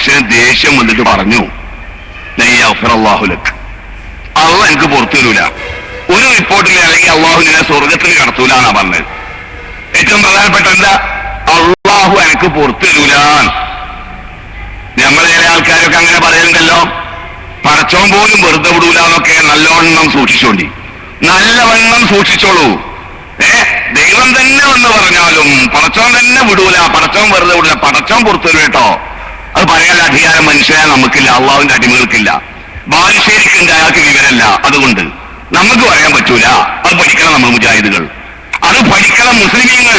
മനുഷ്യന് ദേഷ്യം വന്നിട്ട് പറഞ്ഞു, അള്ളാഹുലക്ക്, അള്ള എനിക്ക് പുറത്തു തരൂല. ഒരു റിപ്പോർട്ടിൽ അല്ലെങ്കിൽ അള്ളാഹുവിനെ സ്വർഗത്തിൽ കടത്തൂല എന്നാ പറഞ്ഞത്. ഏറ്റവും പ്രധാനപ്പെട്ട എന്താ? അള്ളാഹു എനിക്ക് പുറത്തു തരൂല. നമ്മൾ ചില ആൾക്കാരൊക്കെ അങ്ങനെ പറയുന്നുണ്ടല്ലോ, പടച്ചോൻ പോലും വെറുതെ വിടൂല എന്നൊക്കെ. നല്ലവണ്ണം സൂക്ഷിച്ചോണ്ടി, നല്ലവണ്ണം സൂക്ഷിച്ചോളൂ. ദൈവം തന്നെ എന്ന് പറഞ്ഞാലും പടച്ചോൻ തന്നെ വിടൂല, പടച്ചോൻ വെറുതെ വിടൂല, പടച്ചോൻ പുറത്തു തരും കേട്ടോ. അത് പറയാനുള്ള അധികാരം മനുഷ്യനെ നമുക്കില്ല, അള്ളാഹുവിന്റെ അടിമകൾക്കില്ല. ബാലുശ്ശേരിക്കുണ്ട്, അയാൾക്ക് വിവരമല്ല. അതുകൊണ്ട് നമുക്ക് പറയാൻ പറ്റൂല. അത് പഠിക്കണം നമ്മൾ മുജാഹിദുകൾ, അത് പഠിക്കണം മുസ്ലിമീങ്ങൾ.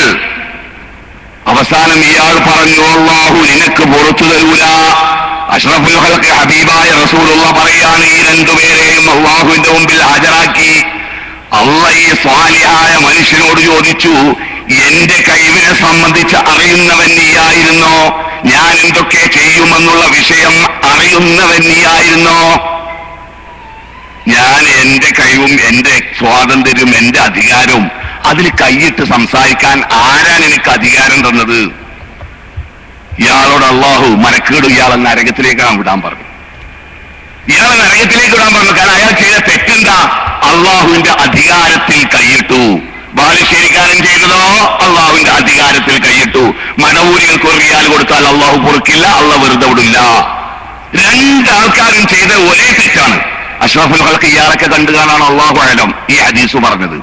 അവസാനം ഇയാൾ പറഞ്ഞു, അല്ലാഹു നിനക്ക് പുറത്തു തരൂല. അഷ്റഫുൽ ഖൽഖ് ഹബീബായ റസൂലുള്ളാഹി പറയാണ്, ഈ രണ്ടുപേരെയും അല്ലാഹുവിന്റെ മുമ്പിൽ ഹാജരാക്കി. അല്ലാഹ് ഈ സ്വാലിഹായ മനുഷ്യനോട് ചോദിച്ചു, എന്റെ കഴിവിനെ സംബന്ധിച്ച് അറിയുന്നവൻ നീയായിരുന്നോ? ഞാൻ എന്തൊക്കെ ചെയ്യുമെന്നുള്ള വിഷയം അറിയുന്നവൻ നീയായിരുന്നോ? ഞാൻ എന്റെ കഴിവും എന്റെ സ്വാതന്ത്ര്യവും എന്റെ അധികാരവും അതിൽ കൈയിട്ട് സംസാരിക്കാൻ ആരാണ് എനിക്ക് അധികാരം തന്നത്? ഇയാളോട് അള്ളാഹു മരക്കേട് ഇയാളെ നരകത്തിലേക്കാണ് വിടാൻ പറഞ്ഞു. ഇയാളെ നരകത്തിലേക്ക് വിടാൻ പറഞ്ഞു. കാരണം അയാൾ ചെയ്ത തെറ്റെന്താ? അള്ളാഹുവിന്റെ അധികാരത്തിൽ കൈയിട്ടു. ബാലുശ്ശേരിക്കാരൻ ചെയ്തതോ അള്ളാഹുവിന്റെ അധികാരത്തിൽ കൈയിട്ടു. മടവൂരികൾക്ക് ഒരു റിയാൽ കൊടുത്താൽ അള്ളാഹു പൊറുക്കില്ല, അള്ളാഹ് വെറുതെ വിടില്ല. രണ്ടാൾക്കാരും ചെയ്ത ഒരേ തെറ്റാണ്. അഷ്റഫുൽ ഖൽഖ് ഇയാളൊക്കെ കണ്ടു കാണാണ് അള്ളാഹു അഅലം ഈ ഹദീസ് പറഞ്ഞത്.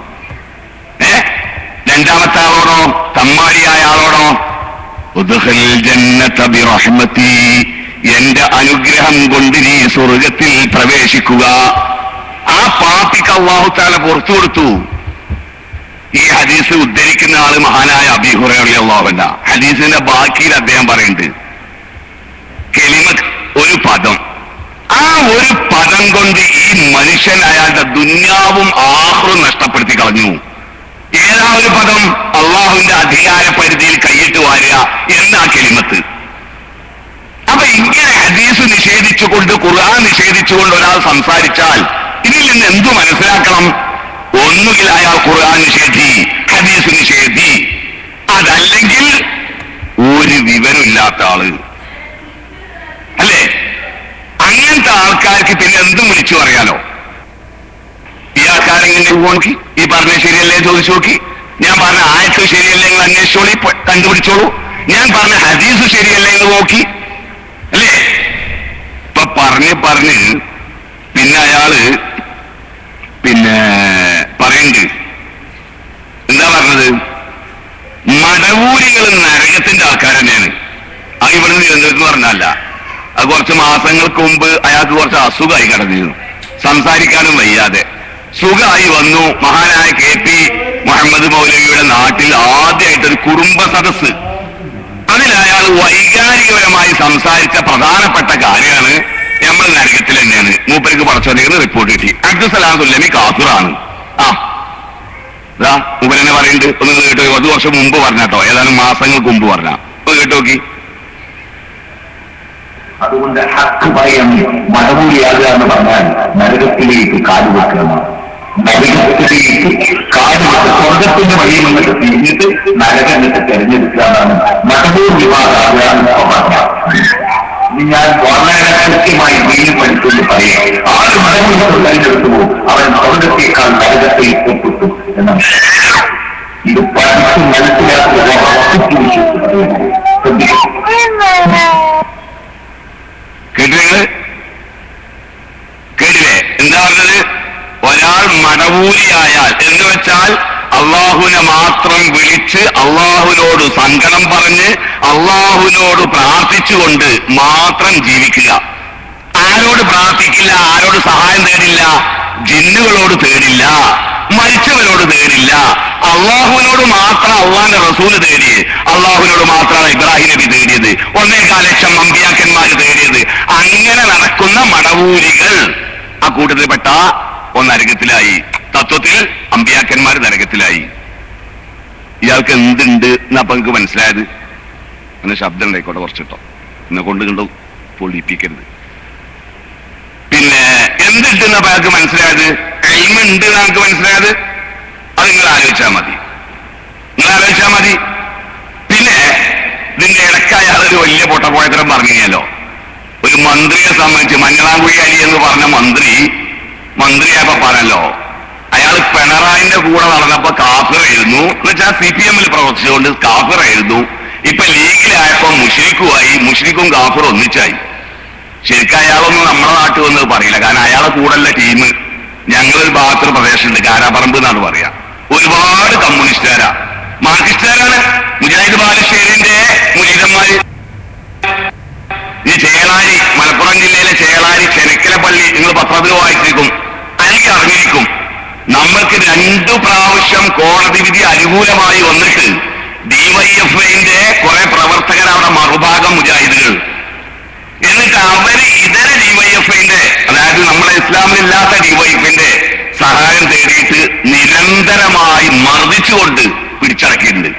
രണ്ടാമത്തെ ആളോടോ, തമ്മാടിയായ ആളോടോ, ഉദ്ഖിൽ ജന്നത ബിറഹ്മതി, എന്റെ അനുഗ്രഹം കൊണ്ട് നീ സ്വർഗത്തിൽ പ്രവേശിക്കുക. ആ പാപിക്ക് അല്ലാഹു തആല പുറത്തു കൊടുത്തു. ഈ ഹദീസ് ഉദ്ധരിക്കുന്ന ആള് മഹാനായ അബീ ഹുറൈറ റളിയല്ലാഹു അൻഹു. ഹദീസിന്റെ ബാക്കിയിൽ അദ്ദേഹം പറയുന്നുണ്ട്, കലിമത്ത്, ഒരു പദം, ആ ഒരു പദം കൊണ്ട് ഈ മനുഷ്യൻ അയാളുടെ ദുന്യാവും ആഖിറവും നഷ്ടപ്പെടുത്തി കളഞ്ഞു. ഏതാ ഒരു പദം? അള്ളാഹുവിന്റെ അധികാര പരിധിയിൽ കൈയിട്ട് വാരുക എന്നാ കലിമത്ത്. അപ്പൊ ഇങ്ങനെ ഹദീസ് നിഷേധിച്ചുകൊണ്ട്, ഖുർആൻ നിഷേധിച്ചുകൊണ്ട് ഒരാൾ സംസാരിച്ചാൽ ഇതിൽ നിന്ന് എന്തു മനസ്സിലാക്കണം? ഒന്നുകിൽ അയാൾ ഖുർആൻ നിഷേധി, ഹദീസ് നിഷേധി, അതല്ലെങ്കിൽ ഒരു വിവരമില്ലാത്ത ആള്, അല്ലേ? അങ്ങനത്തെ ആൾക്കാർക്ക് പിന്നെ എന്തും വിളിച്ചു പറയാലോ. ഈ ആൾക്കാരെങ്ങനെ നോക്കി, ഈ പറഞ്ഞ ശരിയല്ലേ ചോദിച്ചു നോക്കി, ഞാൻ പറഞ്ഞ ആയത്ത് ശരിയല്ലേ നിങ്ങൾ അന്വേഷിച്ചോളി, കണ്ടുപിടിച്ചോളൂ, ഞാൻ പറഞ്ഞ ഹദീസ് ശരിയല്ലേ എന്ന് നോക്കി, അല്ലേ? ഇപ്പൊ പറഞ്ഞ് പിന്നെ അയാള് പറയുന്നുണ്ട്, എന്താ പറഞ്ഞത്? മടവൂരികൾ നരകത്തിന്റെ ആൾക്കാർ തന്നെയാണ്. ആ ഇവിടെ നിലനിൽക്കുന്നു പറഞ്ഞല്ല, അത് കുറച്ച് മാസങ്ങൾക്ക് മുമ്പ് അയാൾക്ക് കുറച്ച് അസുഖമായി കിടന്നിരുന്നു, സംസാരിക്കാനും വയ്യാതെ. സുഖമായി വന്നു. മഹാനായ KP മുഹമ്മദ് മൗലവിയുടെ നാട്ടിൽ ആദ്യമായിട്ടൊരു കുടുംബ സദസ്സ്. അതിൽ അയാൾ വൈകാരികപരമായി സംസാരിച്ച പ്രധാനപ്പെട്ട കാര്യമാണ് നമ്മൾ നരകത്തിൽ തന്നെയാണ്, മൂപ്പർക്ക് പടച്ചോദിക്കുന്ന റിപ്പോർട്ട് കിട്ടി. അബ്ദുസലാം സുല്ലമി കാഫിറാണ്. മൂപ്പരെന്നെ പറയുന്നുണ്ട്, ഒന്ന് കേട്ടോ. 10 വർഷം മുമ്പ് പറഞ്ഞാട്ടോ, ഏതാനും മാസങ്ങൾക്ക് മുമ്പ് പറഞ്ഞ, ഒന്ന് കേട്ടോക്കി. അതുകൊണ്ട് ഹക്ക് പറയാൻ മടവൂരിയാകുക എന്ന് പറഞ്ഞാൽ നരകത്തിലേക്ക് കാലുവെക്കണമെന്നാണ്. നരകത്തിലേക്ക് കാലുവെക്ക് സ്വർഗത്തിന്റെ വഴിയിൽ നിന്നിട്ട് തിരിഞ്ഞിട്ട് നരകത്തെ തെരഞ്ഞെടുക്കാനാണ് മടവൂർ വിവാദമാകുക എന്ന് പറഞ്ഞാൽ. ഞാൻ വളരെ കൃത്യമായി വീണ്ടും പഠിച്ചുകൊണ്ട് പറയാം, ആര് മടവൂരികൾ തെരഞ്ഞെടുത്തു പോകും അവൻ സ്വർഗത്തേക്കാൾ നരകത്തിൽ എത്തിപ്പെട്ടു എന്നാണ്. ഇത് പഠിച്ച് മനസ്സിലാക്കുക. കേട്ടില്ലേ എന്താ പറഞ്ഞത്? ഒരാൾ മടവൂരിയായാൽ എന്ന് വെച്ചാൽ അള്ളാഹുവിനെ മാത്രം വിളിച്ച് അള്ളാഹുവിനോട് സങ്കടം പറഞ്ഞ് അള്ളാഹുവിനോട് പ്രാർത്ഥിച്ചുകൊണ്ട് മാത്രം ജീവിക്കുക. ആരോട് പ്രാർത്ഥിക്കില്ല, ആരോട് സഹായം തേടില്ല, ജിന്നുകളോട് തേടില്ല, മരിച്ചവരോട് തേടില്ല, അള്ളാഹുവിനോട് മാത്രം അള്ളാന്റെ റസൂല് തേടിയത്, അള്ളാഹുവിനോട് മാത്രമാണ് ഇബ്രാഹിം നബി തേടിയത്, 1.25 ലക്ഷം അമ്പിയാക്കന്മാര് തേടിയത്. അങ്ങനെ നടക്കുന്ന മടവൂരികൾ ആ കൂട്ടത്തിൽപ്പെട്ട നരകത്തിലായി. തത്വത്തിൽ അമ്പിയാക്കന്മാർ നരകത്തിലായി. ഇയാൾക്ക് എന്തുണ്ട് എന്നപ്പൊ എനിക്ക് മനസ്സിലായത്? എന്നെ ശബ്ദം ഉണ്ടായിക്കോട്ടെ കുറച്ചിട്ടോ, എന്നെ കൊണ്ട് കണ്ടു പൊളിപ്പിക്കരുത്. പിന്നെ എന്തിട്ടെന്നപ്പോ അയാൾക്ക് മനസ്സിലായത്? ഇൽമുണ്ട് നമുക്ക് മനസ്സിലായത്. അത് നിങ്ങൾ ആലോചിച്ചാൽ മതി, പിന്നെ ഇതിന്റെ ഇടയ്ക്ക് അയാളൊരു വലിയ പൊട്ടപ്പോയത്തരം പറഞ്ഞല്ലോ. ഒരു മന്ത്രിയെ സംബന്ധിച്ച് മഞ്ഞളാംകുഴി അലി എന്ന് പറഞ്ഞ മന്ത്രിയായപ്പോ പറഞ്ഞല്ലോ, അയാൾ പിണറായിന്റെ കൂടെ നടന്നപ്പോ കാഫിറായിരുന്നു, എന്ന് വെച്ചാൽ CPM-ൽ പ്രവർത്തിച്ചുകൊണ്ട് കാഫിറായിരുന്നു. ഇപ്പൊ ലീഗിലായപ്പോ മുഷ്രിക്കും കാഫിറും ഒന്നിച്ചായി. ശരിക്കും അയാളൊന്നും നമ്മുടെ നാട്ടിൽ വന്നത് പറയില്ല, കാരണം അയാളെ കൂടെയുള്ള ടീം ഞങ്ങളൊരു ഭാഗത്തൊരു പ്രദേശമുണ്ട്, കാരാപ്പറമ്പ് എന്നാണ് പറയാ. ഒരുപാട് കമ്മ്യൂണിസ്റ്റുകാരാ, മാർക്സിസ്റ്റുകാരാണ്. മുജാഹിദ് ബാലുശ്ശേരിന്റെ മുരീദന്മാര് ഈ ചേളാരി, മലപ്പുറം ജില്ലയിലെ ചേളാരി ചെനക്കല പള്ളി നിങ്ങൾ പത്രത്തിൽ വായിച്ചിരിക്കും, എനിക്ക് അറിഞ്ഞിരിക്കും. നമ്മൾക്ക് 2 പ്രാവശ്യം കോടതി വിധി അനുകൂലമായി വന്നിട്ട് DYFIന്റെ കുറെ പ്രവർത്തകർ അവിടെ മറുഭാഗം മുജാഹിദുകൾ, എന്നിട്ട് അവര് ഇതര DYFIന്റെ, അതായത് നമ്മളെ ഇസ്ലാമിലില്ലാത്ത DYFIന്റെ സഹായം തേടിയിട്ട് നിരന്തരമായി മർദ്ദിച്ചുകൊണ്ട് പിടിച്ചടക്കിയിട്ടുണ്ട്.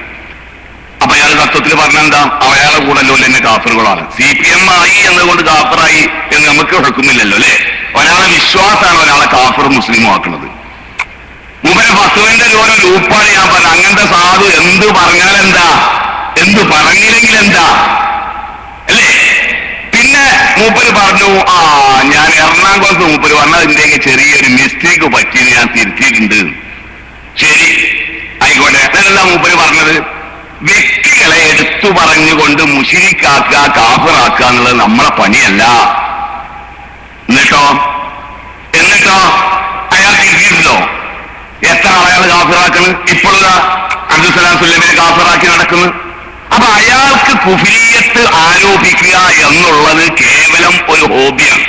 അപ്പൊ അയാൾ തത്വത്തിൽ പറഞ്ഞെന്താ, അയാളെ കൂടല്ലോ എന്നെ കാഫറുകളാണ്. CPM ആയി എന്നുകൊണ്ട് കാഫറായി എന്ന് നമുക്ക് ഹുക്കുമില്ലല്ലോ അല്ലെ. ഒരാളെ വിശ്വാസമാണ് ഒരാളെ കാഫറും മുസ്ലിമും ആക്കുന്നത്. മൂപ്പരെ ഫത്വന്റെ ഓരോ രൂപാണ് ഞാൻ പറഞ്ഞത്. അങ്ങനത്തെ സാധു എന്ത് പറഞ്ഞാൽ എന്താ, എന്ത് പറഞ്ഞില്ലെങ്കിൽ എന്താ അല്ലേ. പിന്നെ മൂപ്പര് പറഞ്ഞു, ഞാൻ എറണാകുളത്ത് മൂപ്പര് പറഞ്ഞതിന്റെ ചെറിയൊരു മിസ്റ്റേക്ക് പറ്റിയത് ഞാൻ തിരുത്തിയിട്ടുണ്ട്. ശരി, ആയിക്കോട്ടെ. അതെന്താ മൂപ്പര് പറഞ്ഞത്, വ്യക്തികളെ എടുത്തു പറഞ്ഞുകൊണ്ട് മുശ്രിക്കാക്കുക, കാഫിറാക്കുക എന്നുള്ളത് നമ്മളെ പണിയല്ല. എന്നിട്ടോ അയാൾ തിരിച്ചിരുന്നോ? എത്ര അയാൾ കാഫിറാക്കുന്നു? ഇപ്പോഴുള്ള അബ്ദുസലാം സുല്ലമിനെ കാഫിറാക്കി നടക്കുന്നു. അപ്പൊ അയാൾക്ക് കുഫ്രിയത്ത് ആരോപിക്കുക എന്നുള്ളത് കേവലം ഒരു ഹോബിയാണ്.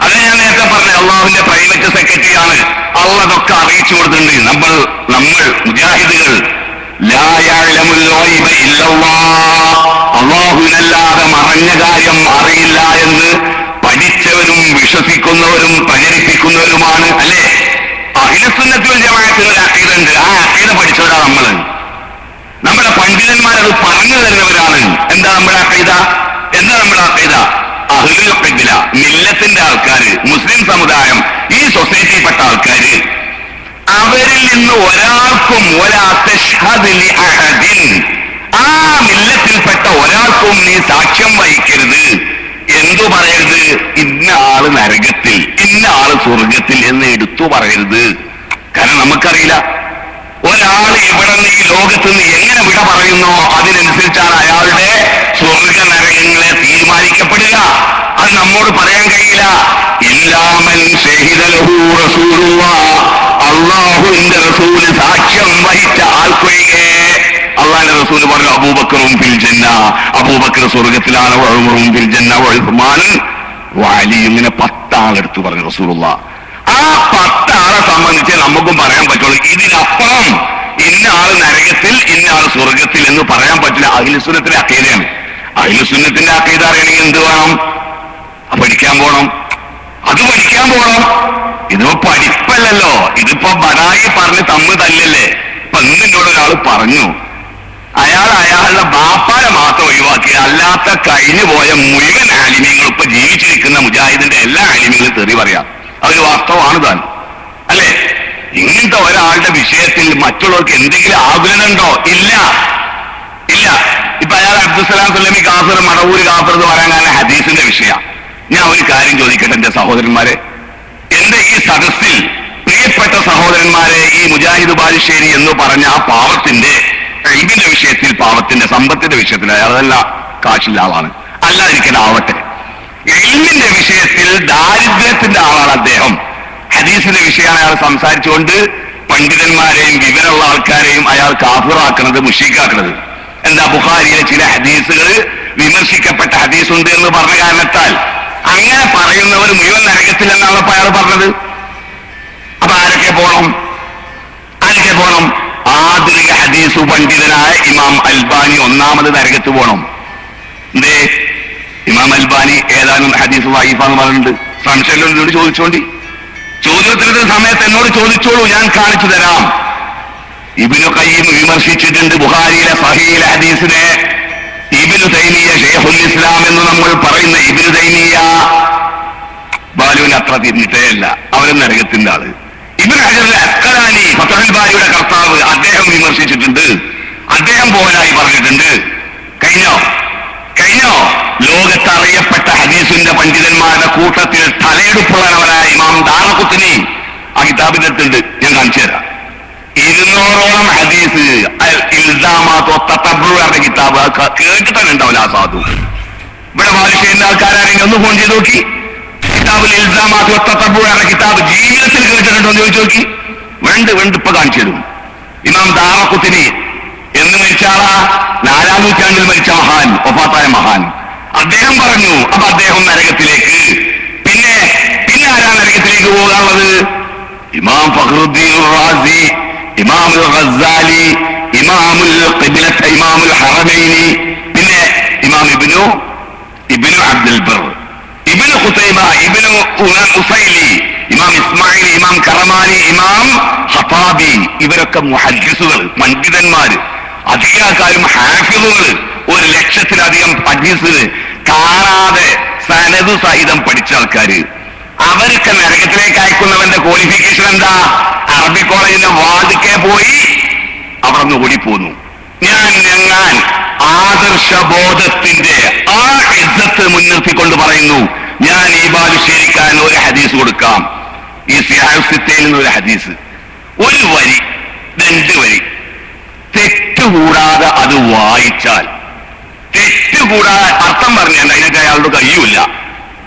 അത് ഞാൻ നേരത്തെ പറഞ്ഞു, അള്ളാഹുവിന്റെ പ്രൈവറ്റ് സെക്രട്ടറിയാണ്. അള്ളാഹ് അതൊക്കെ അറിയിച്ചു കൊടുത്തിട്ടുണ്ട്. നമ്മൾ മുജാഹിദുകൾ അള്ളാഹുവിനല്ലാതെ മറഞ്ഞ കാര്യം അറിയില്ല എന്ന് പഠിച്ചവരും വിശ്വസിക്കുന്നവരും പ്രചരിപ്പിക്കുന്നവരുമാണ് അല്ലേ. അഹ്ലുസുന്നത്ത് വൽ ജമാഅത്തിന് ഒരു അഖീദയുണ്ട്. ആ അഖീദ പഠിച്ചവരാ നമ്മള്. നമ്മുടെ പണ്ഡിതന്മാരത് പറഞ്ഞു തരുന്നവരാണ്. എന്താ നമ്മുടെ അഖീദ? അഹ്ലുൽ ഖിബ്ല, മില്ലത്തിന്റെ ആൾക്കാര്, മുസ്ലിം സമുദായം, ഈ സൊസൈറ്റിയിൽപ്പെട്ട ആൾക്കാര്, അവരിൽ നിന്ന് ഒരാൾക്കും ആ മില്ലത്തിൽപ്പെട്ട ഒരാൾക്കും നീ സാക്ഷ്യം വഹിക്കരുത്. എന്തു പറയരുത്? ഇന്ന ആള് നരകത്തിൽ, ഇന്ന ആള് സ്വർഗത്തിൽ എന്ന് എടുത്തു പറയരുത്. കാരണം നമുക്കറിയില്ല, ഒരാൾ ഇവിടെ നിന്ന് ഈ ലോകത്ത് നിന്ന് എങ്ങനെ വിട പറയുന്നോ അതിനനുസരിച്ചാണ് അയാളുടെ സ്വർഗ നരകങ്ങളെ തീരുമാനിക്കപ്പെടുക. അത് നമ്മോട് പറയാൻ കഴിയില്ല. ഇല്ലാമൻ ഷഹിദലഹു റസൂലുള്ളാഹ്, അല്ലാഹുവിന്റെ റസൂല് സാക്ഷ്യം വഹിച്ച ആൾക്കൊഴികെ. അള്ളാഹിന്റെ റസൂല് പറഞ്ഞു, അബൂബക്കറും ഫിൽ ജന്ന, അബൂബക്കർ സ്വർഗത്തിലാണ്, ഉമറും ഫിൽ ജന്ന, ഉസ്മാൻ അലി, ഇങ്ങനെ 10 ആളെടുത്ത് പറഞ്ഞു റസൂലുള്ളാഹ്. ആ 10 ആളെ സംബന്ധിച്ച് നമുക്കും പറയാൻ പറ്റുള്ളൂ. ഇതിനപ്പുറം ഇന്ന ആള് നരകത്തിൽ, ഇന്ന ആള് സ്വർഗത്തിൽ എന്ന് പറയാൻ പറ്റില്ല. അഹ്ലുസുന്നത്തിന്റെ അഖീദയാണ്. അഹ്ലുസുന്നത്തിന്റെ അഖീദ അറിയണമെങ്കിൽ എന്ത് വേണം? പഠിക്കാൻ പോണം. ഇതിപ്പോ പഠിപ്പല്ലല്ലോ, ഇതിപ്പോ ബനായി പറഞ്ഞ് തമ്മിൽ തല്ലല്ലേ. ഇപ്പൊ ഇന്നോട് ഒരാൾ പറഞ്ഞു, അയാളുടെ ബാപ്പാരെ മാത്രം ഒഴിവാക്കി അല്ലാത്ത കഴിഞ്ഞു പോയ മുഴുവൻ ആലിമ്യങ്ങളും ഇപ്പൊ ജീവിച്ചിരിക്കുന്ന മുജാഹിദിന്റെ എല്ലാ ആലിമ്യങ്ങളും തെറി പറയാം. അതൊരു വാസ്തവമാണ് താൻ അല്ലേ. ഇങ്ങനത്തെ ഒരാളുടെ വിഷയത്തിൽ മറ്റുള്ളവർക്ക് എന്തെങ്കിലും ആഗ്രഹമുണ്ടോ? ഇല്ല. ഇപ്പൊ അയാൾ അബ്ദുസലാം സുല്ലമി കാഫിർ, മടവൂര് കാഫിർ എന്ന് പറയാൻ കാരണം ഹദീസിന്റെ വിഷയം. ഞാൻ ഒരു കാര്യം ചോദിക്കട്ടെ എന്റെ സഹോദരന്മാരെ, എന്റെ ഈ സദസ്സിൽ പ്രിയപ്പെട്ട സഹോദരന്മാരെ, ഈ മുജാഹിദ് ബാലുശ്ശേരി എന്ന് പറഞ്ഞ ആ പാവത്തിന്റെ ഇതിന്റെ വിഷയത്തിൽ, പാവത്തിന്റെ സമ്പത്തിന്റെ വിഷയത്തിൽ, അയാളല്ല കാശില്ല ആളാണ്, അല്ലാതിരിക്കട്ടെ ആവട്ടെ. ഇൽമിന്റെ വിഷയത്തിൽ ദാരിദ്ര്യത്തിന്റെ ആളാണ് അദ്ദേഹം. ഹദീസിന്റെ വിഷയമാണ് അയാൾ സംസാരിച്ചുകൊണ്ട് പണ്ഡിതന്മാരെയും വിവരമുള്ള ആൾക്കാരെയും അയാൾ കാഫിറാക്കുന്നത്, മുശ്രിക്കാക്കുന്നത്. എന്താ? ബുഖാരിയിലെ ചില ഹദീസുകൾ വിമർശിക്കപ്പെട്ട ഹദീസുണ്ട് എന്ന് പറഞ്ഞ കാരണത്താൽ അങ്ങനെ പറയുന്നവർ മുഴുവൻ നരകത്തിൽ എന്നാണ് അപ്പൊ അയാൾ പറഞ്ഞത്. അപ്പൊ ആരൊക്കെ പോണം? ആധുനിക ഹദീസു പണ്ഡിതനായ ഇമാം അൽബാനി ഒന്നാമത് നരകത്ത് പോണം. എന്തേ? ഇമാം അൽബാനി ഏതാനും ഹദീസ് വൈഫാന്ന് പറഞ്ഞിട്ടുണ്ട്. സംശയം ചോദിച്ചോണ്ടി, ചോദ്യോത്തരത്തിന്റെ സമയത്ത് എന്നോട് ചോദിച്ചോളൂ, ഞാൻ കാണിച്ചു തരാം. ഇബ്നു ഖയ്യിം വിമർശിച്ചിട്ടുണ്ട് ബുഖാരിയിലെ സഹീഹ് ഹദീസിനെ. ഇബ്നു തൈമിയ്യ ശൈഖുൽ ഇസ്ലാം എന്ന് നമ്മൾ പറയുന്ന ഇബ്നു തൈമിയ്യ ബാലുവിന് അത്ര തിരിഞ്ഞിട്ടേ അല്ല, അവരും നരകത്തിന്റെ ആള്. ഇബ്നു ഹജർ അസ്ഖലാനി ഫത്ഹുൽ ബാരിയുടെ കർത്താവ്, അദ്ദേഹം വിമർശിച്ചിട്ടുണ്ട്, അദ്ദേഹം പോലായി പറഞ്ഞിട്ടുണ്ട്. കഴിഞ്ഞോ? ലോകത്തറിയപ്പെട്ട ഹദീസിന്റെ പണ്ഡിതന്മാരുടെ കൂട്ടത്തിൽ തലയെടുപ്പുള്ളവരായ ഇമാം ദാറഖുത്നി ആ കിതാബിന്റെ അടുത്തുണ്ട്, ഞാൻ കാണിച്ചു തരാം. 200ഓളം ഹദീസ് ഇൽസാമാത്ത കിതാബ് കേട്ടിട്ട് തന്നെ ഉണ്ടാവില്ല ആ സാധു. ഇവിടെ ബാലുശ്ശേരിന്റെ ആൾക്കാരാണെങ്കിൽ ഒന്ന് ഫോൺ ചെയ്ത് നോക്കി, കിതാബിൽ ഇൽസാമാത്ത കിതാബ് ജീവിതത്തിൽ കേട്ടിട്ടുണ്ടോ എന്ന് ചോദിച്ചു നോക്കി. വേണ്ട ഇപ്പൊ കാണിച്ചു തരും. ഇമാം ദാറഖുത്നി എന്ന് മരിച്ച ആളാ, 4-ാം നൂറ്റാണ്ടിൽ മരിച്ച മഹാൻ, വഫാത്തായ മഹാൻ. അദ്ദേഹം പറഞ്ഞു, അപ്പൊ അദ്ദേഹം നരകത്തിലേക്ക്. പിന്നെ ആരാ നരകത്തിലേക്ക് പോകാനുള്ളത്? ഇമാം ഫഖ്റുദ്ദീൻ റാസി, ഇമാമുൽ ഗസ്സാലി, ഇമാമുൽ ഖിബ്ലത്ത്, ഇമാമുൽ ഹറമൈനി, പിന്നെ ഇമാം ഇബ്നു അബ്ദുൽ ബർ, ഇബ്നു ഖുതൈമ, ഇബ്നു ഉസൈലി, ഇമാം ഇസ്മായിൽ, ഇമാം കറമാനി, ഇമാം ഖത്താബി. ഇവരൊക്കെ മുഹദ്ദിസുകൾ, പണ്ഡിതന്മാര്, അധികക്കാരും ഹാഫിളുകൾ. 100,000-ലധികം ഹദീസ് കാണാതെ സനദ് സഹിതം പഠിച്ച ആൾക്കാര്. അവരൊക്കെ നരകത്തിലേക്ക് അയക്കുന്നവന്റെ ക്വാളിഫിക്കേഷൻ എന്താ? അറബി കോളേജിന്റെ വാതിക്കെ പോയി അവിടെ നിന്ന് ഓടിപ്പോന്നു. ഞാൻ ആദർശബോധത്തിന്റെ ആ ഇസ്സത്ത് മുൻനിർത്തിക്കൊണ്ട് പറയുന്നു, ഞാൻ ഈ ബാലുശ്ശേരിക്കാൻ ഒരു ഹദീസ് കൊടുക്കാം. ഈ സിയാഹുസിത്തയിൽ നിന്നൊരു ഹദീസ്, 1 വരി 2 വരി തെറ്റുകൂടാതെ അത് വായിച്ചാൽ, തെറ്റുകൂടാതെ അർത്ഥം പറഞ്ഞാൽ അതിനൊക്കെ അയാളുടെ കഴിയൂല.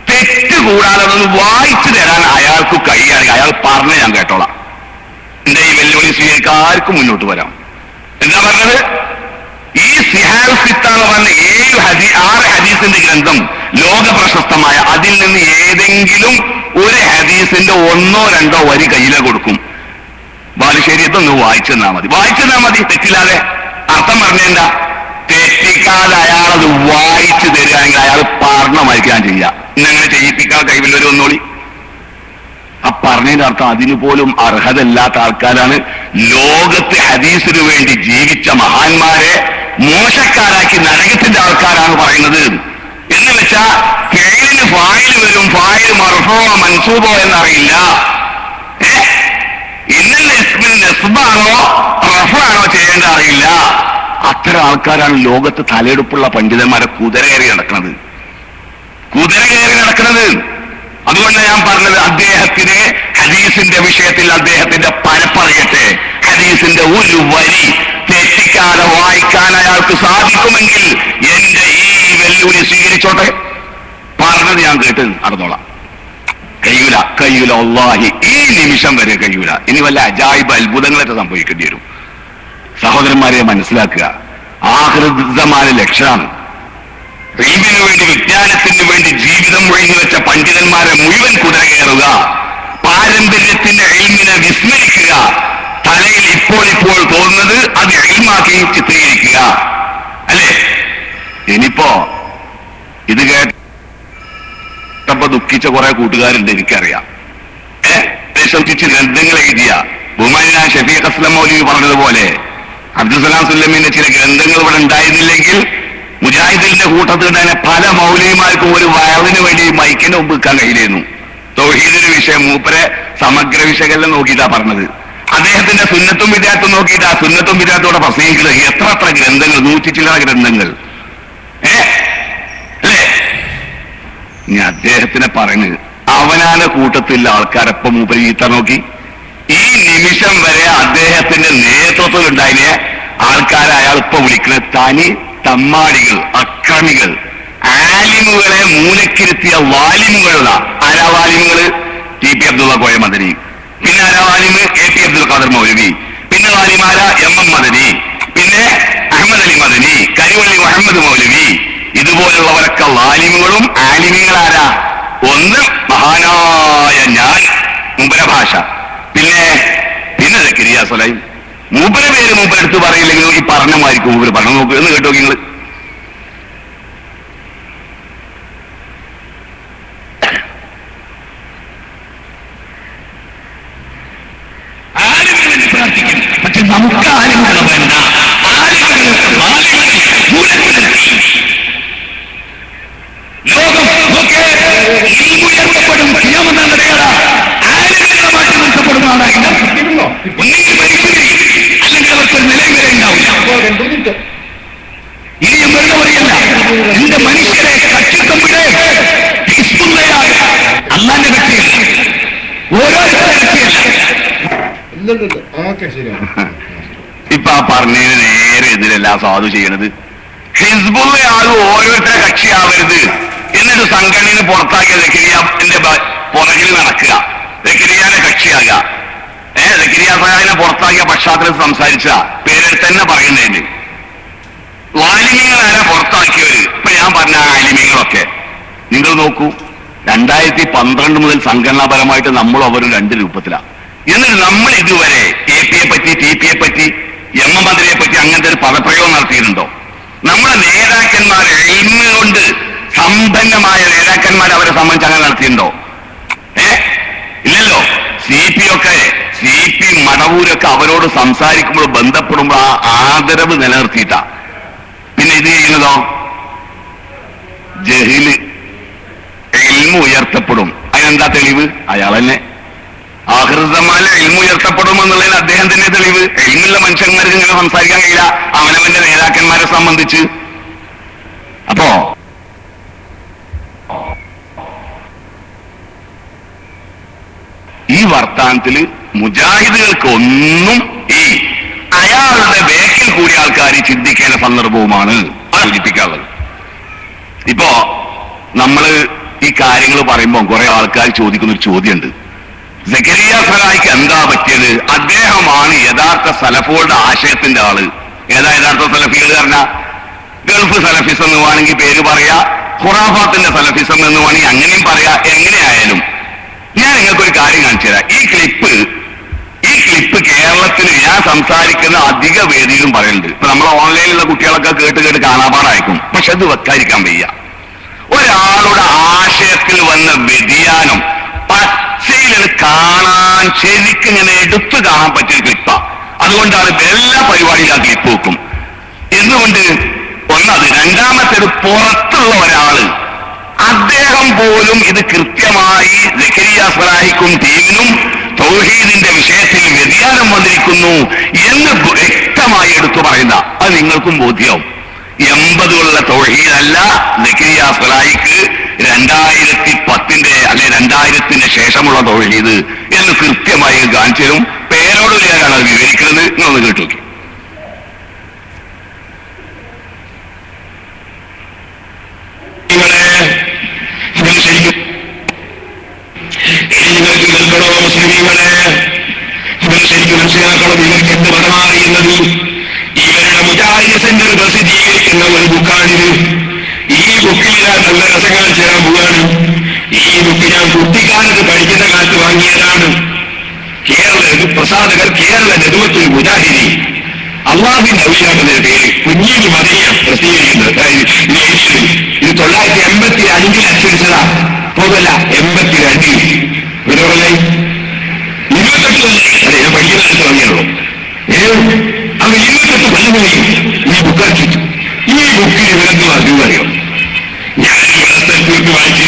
തെറ്റുകൂടാതെ അതൊന്ന് വായിച്ചു തരാൻ അയാൾക്ക് കഴിയുകയാണെങ്കിൽ അയാൾ പറഞ്ഞ് ഞാൻ കേട്ടോളാം. എന്റെ ഈ വെല്ലുവിളി സ്വീകരിക്കാൻ ആർക്കും മുന്നോട്ട് വരാം. എന്താ പറഞ്ഞത്? ഈ സിഹാൽ സിത്ത എന്ന് പറഞ്ഞ 6 ഹദീസിന്റെ ഗ്രന്ഥം ലോക പ്രശസ്തമായ, അതിൽ നിന്ന് ഏതെങ്കിലും ഒരു ഹദീസിന്റെ 1-2 വരി കയ്യിലെ കൊടുക്കും. ബാലുശ്ശേരി ഇതൊന്ന് വായിച്ചെന്നാ മതി, തെറ്റില്ലാതെ. അർത്ഥം പറഞ്ഞേണ്ട, തെറ്റിക്കാതെ അയാളത് വായിച്ചു തരികയാണെങ്കിൽ അയാൾ പറഞ്ഞ മരിക്കാൻ ചെയ്യാം. ഇന്നങ്ങനെ ചെയ്യിപ്പിക്കാൻ കൈവില്ലൊരു ഒന്നോളി. ആ പറഞ്ഞതിന്റെ അർത്ഥം അതിനു പോലും അർഹതല്ലാത്ത ആൾക്കാരാണ് ലോകത്ത് ഹദീസിനു വേണ്ടി ജീവിച്ച മഹാന്മാരെ മോശക്കാരാക്കി നരകത്തിന്റെ ആൾക്കാരാണ് പറയുന്നത്. എന്ന് വെച്ചാ ഫെയിലിന് ഫായിൽ വരും, ഫായിൽ മർഫോ മൻസൂബോ എന്നറിയില്ല. ഇന്നലെ ഇസ്മിൽ നെസ്ബാണോ റഫാണോ ചെയ്യേണ്ട അറിയില്ല. അത്തരം ആൾക്കാരാണ് ലോകത്ത് തലയെടുപ്പുള്ള പണ്ഡിതന്മാരെ കുതിര കയറി നടക്കുന്നത്. അതുകൊണ്ട് ഞാൻ പറഞ്ഞത്, അദ്ദേഹത്തിന് ഹദീസിന്റെ വിഷയത്തിൽ അദ്ദേഹത്തിന്റെ പരപ്പറിയട്ടെ. ഹദീസിന്റെ 1 വരി തെറ്റിക്കാതെ വായിക്കാൻ അയാൾക്ക് സാധിക്കുമെങ്കിൽ എന്റെ ഈ വെല്ലുവിളി സ്വീകരിച്ചോട്ടെ. പറഞ്ഞത് ഞാൻ കേട്ട് നടന്നോളാം. കഴിയൂല അല്ലാഹി, ഈ നിമിഷം വരെ കഴിയൂല. ഇനി വല്ല അജായിബ് അത്ഭുതങ്ങളൊക്കെ സംഭവിക്കേണ്ടി വരും. സഹോദരന്മാരെ മനസ്സിലാക്കുക, ആഹൃതമായ ലക്ഷ്യമാണ്. റീബിനു വേണ്ടി, വിജ്ഞാനത്തിന് വേണ്ടി ജീവിതം ഒഴിഞ്ഞു വെച്ച പണ്ഡിതന്മാരെ മുഴുവൻ കുതിര കയറുക, പാരമ്പര്യത്തിന്റെ എൽമിനെ വിസ്മരിക്കുക, തലയിൽ ഇപ്പോൾ തോന്നുന്നത് അത് എൽമാക്കി ചിത്രീകരിക്കുക, അല്ലേ? ഇനിയിപ്പോ ഇത് കേട്ടപ്പോ ദുഃഖിച്ച കുറെ കൂട്ടുകാരുണ്ട്, എനിക്കറിയാം. ദേശിച്ച് ഗ്രന്ഥങ്ങൾ എഴുതിയ ബഹുമാനായ ഷഫീഖ് അസ്ലം മൗലവി പറഞ്ഞതുപോലെ അബ്ദുസലാം സുല്ലമിന്റെ ചില ഗ്രന്ഥങ്ങൾ ഇവിടെ ഉണ്ടായിരുന്നില്ലെങ്കിൽ മുജാഹിദിന്റെ കൂട്ടത്തിൽ തന്നെ പല മൗലവിമാർക്കും ഒരു വയറിന് വേണ്ടി മൈക്കിന്റെ മുമ്പ് വെക്കാൻ കഴിയില്ലായിരുന്നു. തൗഹീദിന്റെ വിഷയം മൂപ്പരെ സമഗ്ര വിശകലനം നോക്കിയിട്ടാ പറഞ്ഞത്. അദ്ദേഹത്തിന്റെ സുന്നത്തും വിദ്യാർത്ഥം നോക്കിയിട്ട് ആ സുന്നത്തും വിദ്യാർത്ഥത്തോടെ പ്രസംഗിക്കുന്നത് എത്ര ഗ്രന്ഥങ്ങൾ, 100 ചില്ലറ ഗ്രന്ഥങ്ങൾ, അല്ലേ? ഇനി അദ്ദേഹത്തിനെ പറയുന്നത് അവനാന കൂട്ടത്തിലുള്ള ആൾക്കാരെപ്പം മൂപ്പര് ഈത്ത നോക്കി. ഈ നിമിഷം വരെ അദ്ദേഹത്തിന്റെ നേതൃത്വത്തിൽ ഉണ്ടായ ആൾക്കാരെ അയാൾ ഇപ്പൊ വിളിക്കുന്നത് തനി തമ്മാടികൾ, അക്രമികൾ, ആലിമുകളെ മൂലക്കിരുത്തിയ വാലിമുകളുള്ള. ആരാ വാലിമുകള്? ടി പി അബ്ദുള്ള കോയ മദനി, പിന്നെ ആരാ വാലിമ്? AT അബ്ദുൽ ഖാദർ മൗലവി, പിന്നെ വാലിമാര MM മദനി, പിന്നെ അഹമ്മദ് അലി മദനി, കരിവള്ളി മുഹമ്മദ് മൗലവി. ഇതുപോലുള്ളവരൊക്കെ വാലിമുകളും. ആലിമികളാരാ? ഒന്ന് മഹാനായ ഞാൻ, മൂപ്പര ഭാഷ, പിന്നെ സക്കരിയ സ്വലൈം. മൂപ്പര പേര് മൂപ്പരെടുത്ത് പറയില്ലെങ്കിൽ ഈ പറഞ്ഞമായിരിക്കും മൂപ്പര് പറഞ്ഞു. നോക്കൂ എന്ന് കേട്ടോ നിങ്ങൾ. പ്രാർത്ഥിക്കും, പക്ഷെ നമുക്ക് ആലിമുകളെ വേണ്ട. ലോകം ഉയർത്തപ്പെടും, ആലിമുകളുമായിട്ട് ബന്ധപ്പെടുന്നതാണ്. ഒന്നെങ്കിൽ മരിക്കുകയും അല്ലെങ്കിൽ അവർക്കൊരു നിലയും വരെ ഉണ്ടാവില്ല. ഇനിയും വെറുതെ പറയല്ല, എന്റെ മനുഷ്യരെ കച്ചിത്തമ്പിടെ ഹിസ്ബുള്ള ഇപ്പൊ ആ പറഞ്ഞതിന് നേരെ എതിരല്ല സ്വാദു ചെയ്യണത്. ഹിസ്ബുള്ള ആളും ഓരോരുത്തരെ കക്ഷിയാവരുത് എന്നിട്ട് സംഘടനയിൽ പുറത്താക്കിയ സക്കരിയാന്റെ പുറകിൽ നടക്കുക, സക്കരിയാനെ കക്ഷിയാകുക. സക്കരിയ സഹായിനെ പുറത്താക്കിയ പശ്ചാത്തലത്തിൽ സംസാരിച്ച പേരെടുത്ത് തന്നെ പറയുന്നതിന് ആലിമീങ്ങൾ ആരാ പുറത്താക്കിയവര്? ഇപ്പൊ ഞാൻ പറഞ്ഞ ആലിമീങ്ങളൊക്കെ നിങ്ങൾ നോക്കൂ, 2012 മുതൽ സംഘടനാപരമായിട്ട് നമ്മളും അവരും 2 രൂപത്തിലാണ്. എന്നിട്ട് നമ്മൾ ഇതുവരെ AP യെ പറ്റി, TP യെ പറ്റി, എം മന്ത്രിയെ പറ്റി അങ്ങനത്തെ ഒരു പദപ്രയോഗം നടത്തിയിട്ടുണ്ടോ? നമ്മുടെ നേതാക്കന്മാർ ഇൽമ കൊണ്ട് സമ്പന്നമായ നേതാക്കന്മാർ അവരെ സംബന്ധിച്ച് അങ്ങനെ നടത്തിയിട്ടുണ്ടോ? ഇല്ലല്ലോ. CP മടവൂരൊക്കെ അവരോട് സംസാരിക്കുമ്പോൾ ബന്ധപ്പെടുമ്പോൾ ആ ആദരവ് നിലനിർത്തിയിട്ടാ. പിന്നെ ഇത് ചെയ്യുന്നതോ ജഹില് ഇൽമ ഉയർത്തപ്പെടും. അതിനെന്താ തെളിവ്? അയാൾ തന്നെ ആഖിറസമാനിൽ ഇൽമ ഉയർത്തപ്പെടുമെന്നുള്ളതിന് അദ്ദേഹം തന്നെ തെളിവ്. ഇൽമുള്ള മനുഷ്യന്മാർക്ക് ഇങ്ങനെ സംസാരിക്കാൻ കഴിയില്ല അവനവന്റെ നേതാക്കന്മാരെ സംബന്ധിച്ച്. അപ്പോ ഈ വർത്താനത്തില് മുജാഹിദുകൾക്ക് ഒന്നും ഈ അയാളുടെ ബേക്കിൽ കൂടിയ ആൾക്കാർ ചിന്തിക്കേണ്ട സന്ദർഭവുമാണ് സൂചിപ്പിക്കാനുള്ളത്. ഇപ്പോ നമ്മള് ഈ കാര്യങ്ങൾ പറയുമ്പോൾ കുറെ ആൾക്കാർ ചോദിക്കുന്നൊരു ചോദ്യമുണ്ട്, സക്കരിയ സഹായിക്ക് എന്താ പറ്റിയത്? അദ്ദേഹമാണ് യഥാർത്ഥ സലഫുകളുടെ ആശയത്തിന്റെ ആള്. ഏതാ യഥാർത്ഥ സലഫികൾ പറഞ്ഞ? ഗൾഫ് സലഫിസം എന്ന് വേണമെങ്കിൽ പേര് പറയാ, ഖുറാഫാത്തിന്റെ സലഫിസം എന്ന് വേണമെങ്കിൽ അങ്ങനെയും പറയാ. എങ്ങനെയായാലും ഞാൻ നിങ്ങൾക്കൊരു കാര്യം കാണിച്ചു തരാം. ഈ ക്ലിപ്പ് കേരളത്തിൽ ഞാൻ സംസാരിക്കുന്ന അധിക വേദിയിലും പറയുന്നുണ്ട്. ഇപ്പൊ നമ്മൾ ഓൺലൈനിലുള്ള കുട്ടികളൊക്കെ കേട്ട് കാണാപാടായിരിക്കും. പക്ഷെ അത് വെക്കാതിരിക്കാൻ വയ്യ. ഒരാളുടെ ആശയത്തിൽ വന്ന വ്യതിയാനം പച്ചയിൽ കാണാൻ, ശരിക്കും ഇങ്ങനെ എടുത്തു കാണാൻ പറ്റിയ ക്ലിപ്പാ. അതുകൊണ്ടാണ് എല്ലാ പരിപാടിയിലും ആ ക്ലിപ്പ് വെക്കും. എന്തുകൊണ്ട്? ഒന്നത്. രണ്ടാമത്തേത്, പുറത്തുള്ള ഒരാള് അദ്ദേഹം പോലും ഇത് കൃത്യമായി സക്കരിയ സലാഹിക്കും ടീമിനും തൗഹീദിന്റെ വിഷയത്തിൽ വ്യതിയാനം വന്നിരിക്കുന്നു എന്ന് വ്യക്തമായി എടുത്തു പറയുന്ന അത് നിങ്ങൾക്കും ബോധ്യവും. 80കളുള്ള തൗഹീദല്ല സക്കരിയ സലാഹിക്ക് 2010 അല്ലെ 2000 ശേഷമുള്ള തൗഹീദ് എന്ന് കൃത്യമായി കാണിച്ചു തരും. പേരോട് ഞാനാണ് അത് വിവരിക്കുന്നത്. നിങ്ങളൊന്ന് കേട്ടു നോക്കി. നിങ്ങൾക്ക് കേൾക്കണോ മുസ്ലിമീങ്ങളെ? ഇവർ ശരിക്കും മനസ്സിലാക്കണം. ഇവർക്ക് എന്ത് മതമാറിയുന്നത്? ഇവരുടെ മുജാഹിദ് സെന്റർ പ്രസിദ്ധീകരിക്കുന്ന ഒരു ബുക്കാണിത്. ഈ ബുക്കിൽ ഞാൻ നല്ല രസങ്ങൾ ചേരാൻ പോവാണ്. ഈ ബുക്ക് ഞാൻ കുട്ടിക്കാലത്ത് പഠിക്കുന്ന കാലത്ത് വാങ്ങിയതാണ്. പ്രസാധകർ കേരള നെതുവത്തുൽ മുജാഹിദി അള്ളാഹുവിന്റെ ഔലിയാക്കുന്ന പേര് കുഞ്ഞിന് മറിയം പ്രസിദ്ധീകരിക്കുന്നത്. ഇത് 985 അച്ചടിച്ചതാ. പോകല്ല 82 ഇവരോടെ 28 അതെ ഞാൻ പഠിക്കുന്ന കാലത്ത് വാങ്ങിയുള്ളൂ. അത് 28 കൊല്ലമായി ഈ ബുക്കാക്കി. ഈ ബുക്കിൽ ഇവരെന്ത് അറിയോ? ഞാൻ ഈ സ്ഥലത്ത് വായിച്ച്